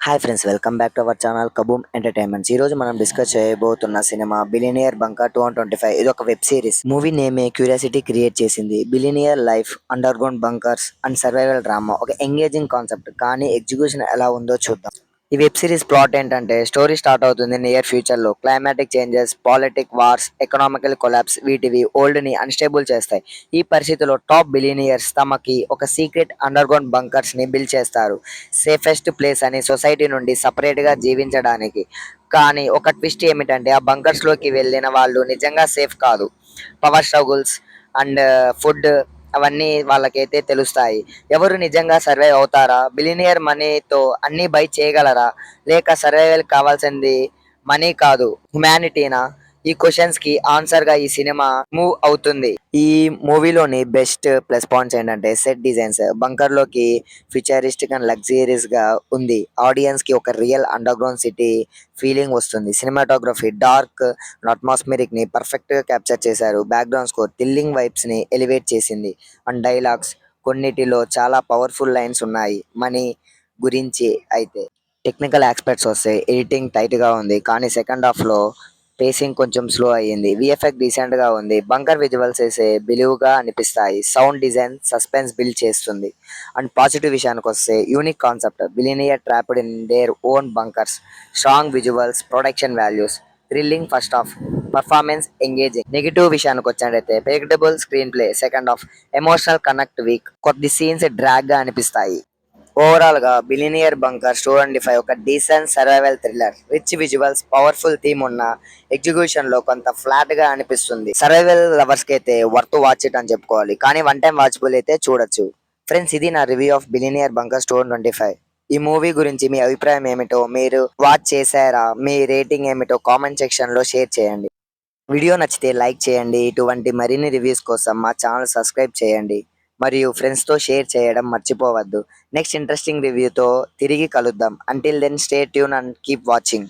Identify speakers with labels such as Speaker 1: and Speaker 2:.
Speaker 1: Hi friends, welcome back to our channel Kaboom entertainments. ఈ రోజు మనం డిస్కస్ చేయబోతున్న సినిమా బిలినియర్ బంకర్ 2025. ఇది ఒక వెబ్ సిరీస్. మూవీ నేమే క్యూరియాసిటీ క్రియేట్ చేసింది. Billionaire life, underground bunkers and survival drama. ఒక ఎంగేజింగ్ కాన్సెప్ట్, కానీ ఎగ్జిక్యూషన్ ఎలా ఉందో చూద్దాం. ఈ వెబ్ సిరీస్ ప్లాట్ ఏంటంటే, స్టోరీ స్టార్ట్ అవుతుంది నియర్ ఫ్యూచర్ లో. Climatic changes, politic wars, economical collapse వీటివి ఓల్డ్ ని అన్స్టేబుల్ చేస్తాయి. ఈ పరిస్థితిలో టాప్ బిలినియర్స్ తమకి ఒక సీక్రెట్ అండర్ గ్రౌండ్ బంకర్స్ ని బిల్డ్ చేస్తారు, సేఫెస్ట్ ప్లేస్ అని సొసైటీ నుండి సపరేట్ గా జీవించడానికి. కానీ ఒక ట్విస్ట్ ఏమిటంటే, ఆ బంకర్స్ లోకి వెళ్ళిన వాళ్ళు నిజంగా సేఫ్ కాదు. పవర్ స్ట్రగుల్స్ అండ్ ఫుడ్ అవన్నీ వాళ్ళకైతే తెలుస్తాయి. ఎవరు నిజంగా సర్వైవ్ అవుతారా? బిలినియర్ మనీతో అన్ని బై చేయగలరా? లేక సర్వైవల్ కావాల్సింది మనీ కాదు, హ్యుమానిటీనా? ఈ క్వశ్చన్స్ కి ఆన్సర్ గా ఈ సినిమా మూవ్ అవుతుంది. ఈ మూవీలోని బెస్ట్ ప్లస్ పాయింట్స్ ఏంటంటే, సెట్ డిజైన్స్ బంకర్ లోకి ఫ్యూచరిస్టిక్ అండ్ లగ్జరియస్ గా ఉంది. ఆడియన్స్ కి ఒక real under ground city feeling వస్తుంది. సినిమాటోగ్రఫీ డార్క్ అట్మాస్ఫిరిక్ ని పర్ఫెక్ట్ గా క్యాప్చర్ చేశారు. బ్యాక్గ్రౌండ్ స్కోర్ థ్రిల్లింగ్ వైబ్స్ ని ఎలివేట్ చేసింది. అండ్ డైలాగ్స్ కొన్నిటిలో చాలా పవర్ఫుల్ లైన్స్ ఉన్నాయి. మనీ గురించి అయితే టెక్నికల్ ఆస్పెక్ట్స్ వస్తే ఎడిటింగ్ టైట్ గా ఉంది, కానీ సెకండ్ హాఫ్ లో పేసింగ్ కొంచెం స్లో అయ్యింది. విఎఫ్ఎక్స్ డీసెంట్ గా ఉంది. బంకర్ విజువల్స్ వేసే బిలీవ్ గా అనిపిస్తాయి. సౌండ్ డిజైన్ సస్పెన్స్ బిల్డ్ చేస్తుంది. అండ్ పాజిటివ్ విషయానికి వస్తే, unique concept, billionaire trapped in their own bunkers, strong visuals, production values, thrilling first half, performance engaging. Negative విషయానికి వచ్చినట్టయితే, predictable screen play second half, emotional connect week, కొద్ది scenes drag గా అనిపిస్తాయి. Overall గా billionaire bunker 225 ఒక decent survival thriller. Rich visuals, powerful theme ఉన్న execution లో కొంత ఫ్లాట్ గా అనిపిస్తుంది. సర్వైవల్ లవర్స్ కి అయితే వర్త్ వాచ్ ఇట్ అని చెప్పుకోవాలి, కానీ వన్ టైం వాచబుల్ అయితే చూడొచ్చు. ఫ్రెండ్స్, ఇది నా రివ్యూ ఆఫ్ బిలినియర్ బంకర్ 225. ఈ మూవీ గురించి మీ అభిప్రాయం ఏమిటో, మీరు వాచ్ చేశారా, మీ రేటింగ్ ఏమిటో కామెంట్ సెక్షన్ లో షేర్ చేయండి. వీడియో నచ్చితే లైక్ చేయండి. ఇటువంటి మరిన్ని రివ్యూస్ కోసం మా ఛానల్ సబ్స్క్రైబ్ చేయండి మరియు ఫ్రెండ్స్తో షేర్ చేయడం మర్చిపోవద్దు. నెక్స్ట్ ఇంట్రెస్టింగ్ రివ్యూతో తిరిగి కలుద్దాం. Until then stay tuned and keep watching.